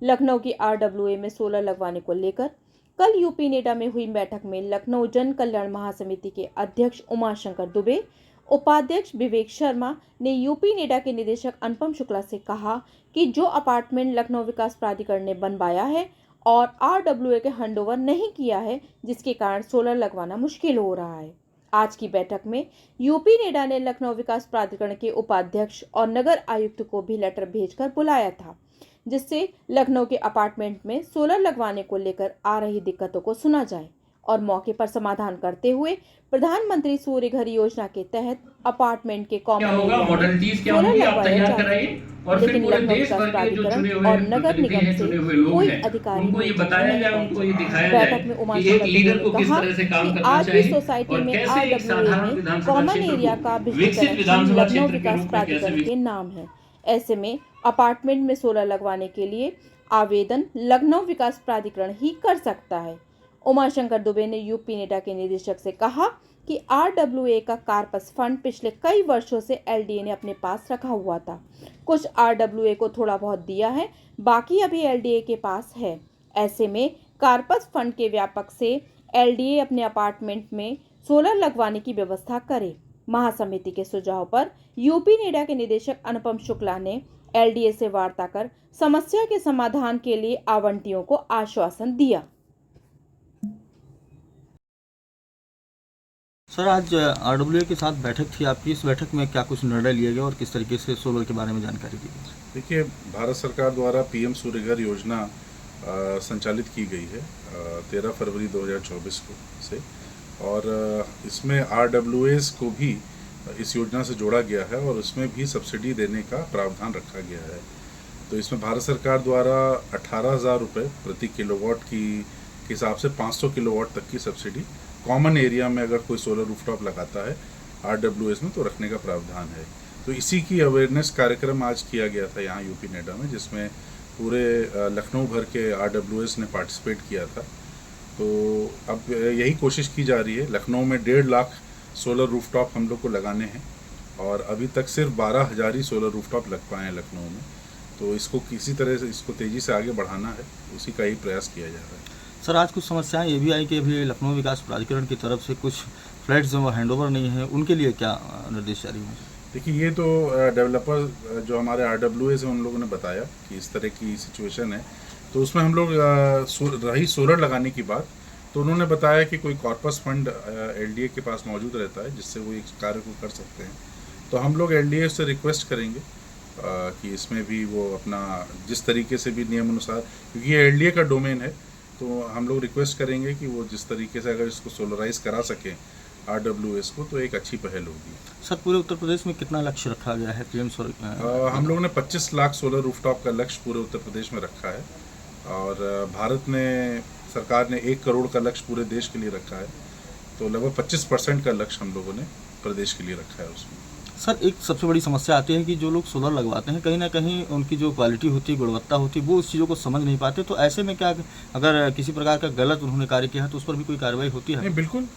लखनऊ की आरडब्ल्यूए में सोलर लगवाने को लेकर कल यूपी नेडा में हुई बैठक में लखनऊ जन कल्याण महासमिति के अध्यक्ष उमाशंकर दुबे, उपाध्यक्ष विवेक शर्मा ने यूपी नेडा के निदेशक अनुपम शुक्ला से कहा कि जो अपार्टमेंट लखनऊ विकास प्राधिकरण ने बनवाया है और आरडब्ल्यूए के हैंडओवर नहीं किया है, जिसके कारण सोलर लगवाना मुश्किल हो रहा है। आज की बैठक में यूपी नेडा ने लखनऊ विकास प्राधिकरण के उपाध्यक्ष और नगर आयुक्त को भी लेटर भेजकर बुलाया था, जिससे लखनऊ के अपार्टमेंट में सोलर लगवाने को लेकर आ रही दिक्कतों को सुना जाए और मौके पर समाधान करते हुए प्रधानमंत्री सूर्य घर योजना के तहत अपार्टमेंट के कॉमन एरिया में सोलर लगवाया जाए। लेकिन लखनऊ विकास प्राधिकरण और नगर निगम से कोई अधिकारी बैठक में उमाशंकर दुबे ने कहा कि आज भी सोसाइटी में आरडब्ल्यूए में कॉमन एरिया का बिजली कनेक्शन लखनऊ विकास प्राधिकरण के नाम है। ऐसे में अपार्टमेंट में सोलर लगवाने के लिए आवेदन लखनऊ विकास प्राधिकरण ही कर सकता है। उमाशंकर दुबे ने यूपी नेडा के निदेशक से कहा कि आरडब्ल्यूए का कार्पस फंड पिछले कई वर्षों से एलडीए ने अपने पास रखा हुआ था। कुछ आरडब्ल्यूए को थोड़ा बहुत दिया है, बाकी अभी एलडीए के पास है। ऐसे में कार्पस फंड के व्यापक से एलडीए अपने अपार्टमेंट में सोलर लगवाने की व्यवस्था करे। महासमिति के सुझाव पर यूपी नेडा के निदेशक अनुपम शुक्ला ने एलडीए से वार्ता कर समस्या के समाधान के लिए आवंटियों को आश्वासन दिया। सर, आज आरडब्ल्यूए के साथ बैठक थी आपकी। इस बैठक में क्या कुछ निर्णय लिए गए और किस तरीके से सोलर के बारे में जानकारी दी गई? देखिए, भारत सरकार द्वारा पीएम सूर्य घर योजना संचालित की गई है 13 फरवरी 2024 को से, और इसमें आरडब्ल्यूएस को भी इस योजना से जोड़ा गया है और उसमें भी सब्सिडी देने का प्रावधान रखा गया है। तो इसमें भारत सरकार द्वारा 18,000 रुपये प्रति किलोवाट की हिसाब से 500 किलोवाट तक की सब्सिडी कॉमन एरिया में अगर कोई सोलर रूफटॉप लगाता है आरडब्ल्यूएस में तो रखने का प्रावधान है। तो इसी की अवेयरनेस कार्यक्रम आज किया गया था यहाँ यूपी नेडा में, जिसमें पूरे लखनऊ भर के आरडब्ल्यूएस ने पार्टिसिपेट किया था। तो अब यही कोशिश की जा रही है। लखनऊ में 1.5 लाख सोलर रूफटॉप हम लोग को लगाने हैं और अभी तक सिर्फ 12,000 ही सोलर रूफटॉप लग पाए हैं लखनऊ में। तो इसको किसी तरह से इसको तेज़ी से आगे बढ़ाना है, उसी का ही प्रयास किया जा रहा है। सर, आज कुछ समस्याएं ये भी आई कि अभी लखनऊ विकास प्राधिकरण की तरफ से कुछ फ्लैट्स जो हैंडओवर नहीं है, उनके लिए क्या निर्देश जारी हुए? देखिए, ये तो डेवलपर जो हमारे आरडब्ल्यूएस हैं उन लोगों ने बताया कि इस तरह की सिचुएशन है। तो उसमें हम लोग रही सोलर लगाने की बात, तो उन्होंने बताया कि कोई कॉर्पस फंड एलडीए के पास मौजूद रहता है जिससे वो इस कार्य को कर सकते हैं। तो हम लोग एलडीए से रिक्वेस्ट करेंगे कि इसमें भी वो अपना जिस तरीके से भी नियम अनुसार, क्योंकि ये एलडीए का डोमेन है, तो हम लोग रिक्वेस्ट करेंगे कि वो जिस तरीके से अगर इसको सोलराइज करा सकें आरडब्ल्यूएस को, तो एक अच्छी पहल होगी। सर, पूरे उत्तर प्रदेश में कितना लक्ष्य रखा गया है पीएम सोलर? हम लोगों ने 25 लाख सोलर रूफटॉप का लक्ष्य पूरे उत्तर प्रदेश में रखा है और सरकार ने 1 करोड़ का लक्ष्य पूरे देश के लिए रखा है। तो लगभग 25% का लक्ष्य हम लोगों ने प्रदेश के लिए रखा है उसमें। सर, एक सबसे बड़ी समस्या आती है कि जो लोग सोलर लगवाते हैं कहीं ना कहीं उनकी जो क्वालिटी होती है, गुणवत्ता होती है, वो उस चीज़ों को समझ नहीं पाते। तो ऐसे में क्या अगर किसी प्रकार का गलत उन्होंने कार्य किया है तो उस पर भी कोई कार्रवाई होती है? नहीं, बिल्कुल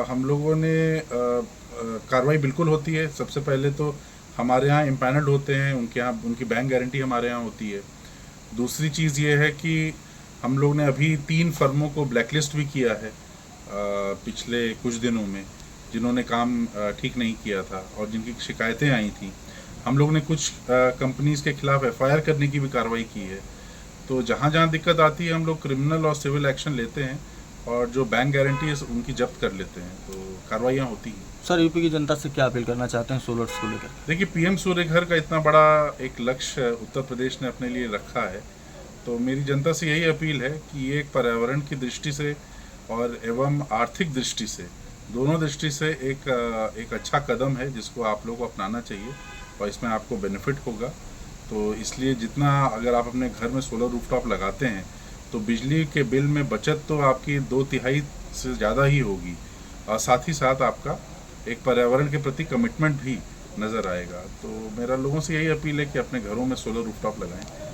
हम लोगों ने कार्रवाई बिल्कुल होती है। सबसे पहले तो हमारे यहाँ इम्पैनल्ड होते हैं, उनके यहाँ उनकी बैंक गारंटी हमारे यहाँ होती है। दूसरी चीज़ ये है कि हम लोग ने अभी 3 फर्मों को ब्लैकलिस्ट भी किया है पिछले कुछ दिनों में, जिन्होंने काम ठीक नहीं किया था और जिनकी शिकायतें आई थी। हम लोग ने कुछ कंपनीज के खिलाफ एफआईआर करने की भी कार्रवाई की है। तो जहाँ जहाँ दिक्कत आती है हम लोग क्रिमिनल और सिविल एक्शन लेते हैं और जो बैंक गारंटी है उनकी जब्त कर लेते हैं। तो कार्रवाइयाँ होती हैं। सर, यूपी की जनता से क्या अपील करना चाहते हैं सोलर्स को लेकर? देखिए, पीएम सूर्य घर का इतना बड़ा एक लक्ष्य उत्तर प्रदेश ने अपने लिए रखा है, तो मेरी जनता से यही अपील है कि ये एक पर्यावरण की दृष्टि से और एवं आर्थिक दृष्टि से, दोनों दृष्टि से एक अच्छा कदम है जिसको आप लोगों को अपनाना चाहिए और इसमें आपको बेनिफिट होगा। तो इसलिए जितना अगर आप अपने घर में सोलर रूफटॉप लगाते हैं तो बिजली के बिल में बचत तो आपकी 2/3 से ज़्यादा ही होगी और साथ ही साथ आपका एक पर्यावरण के प्रति कमिटमेंट भी नज़र आएगा। तो मेरा लोगों से यही अपील है कि अपने घरों में सोलर रूफटॉप लगाएं।